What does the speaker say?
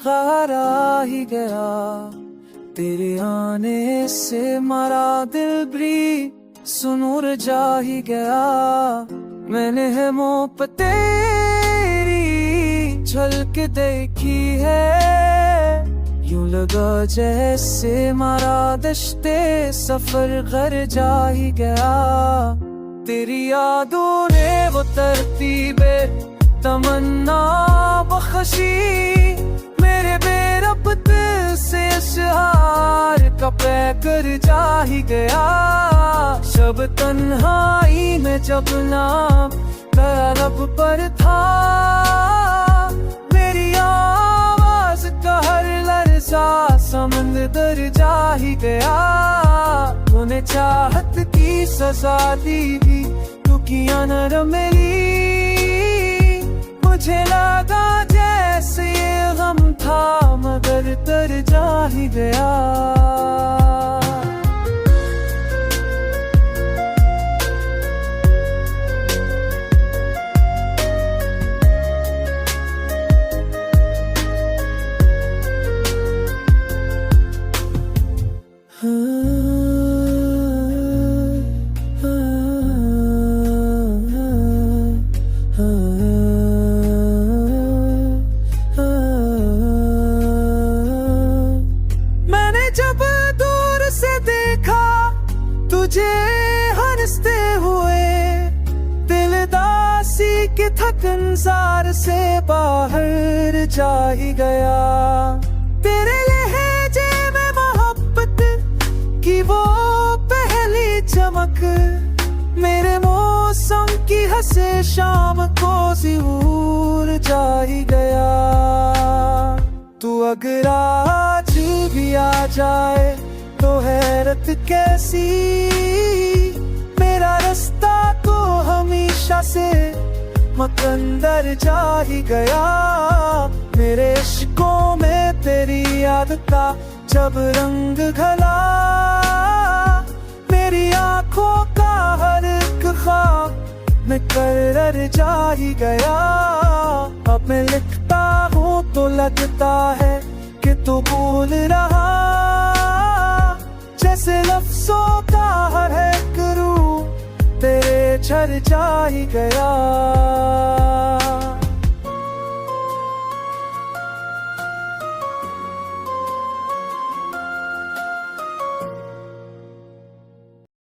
खारा ही गया। तेरे आने से मारा दिल भी सुनूर जा ही गया। मैंने है मोहब्बत तेरी झलक देखी है, यूं लगा जैसे मारा दश्ते सफर घर जा ही गया। तेरी यादों ने वो तरतीबे तमन्ना बख्शी, मेरे बेरब्त से इश्हार का पैकर जा ही गया। शब तन्हाई में जब नाम तेरा लब पर था, मेरी आवाज का हर लर्जा समंदर जा ही गया। तूने चाहत की सजा दी भी, तू किया न मेरी। मुझे लगा जैसे ये गम था, मगर तर जा ही गया। मैंने जब दूर से देखा तुझे हंसते हुए, दिल दासी के थकनसार से बाहर जा ही गया। तेरे लहजे में मोहब्बत की वो पहली चमक, मेरे मौसम की हंसे शाम को ज़रूर जा ही गया। तू अगर आज भी आ जाए तो हैरत कैसी, मेरा रास्ता तो हमेशा से मकंदर जा ही गया। मेरे इश्कों में तेरी याद का जब रंग घला, मेरी आंखों का हर एक ख्वाब में करर जा ही गया। अब मैं लिखता हूँ तो लगता है कि तू भूल रहा, जैसे लफ्जों का हर एक रूह तेरे झर जा ही गया।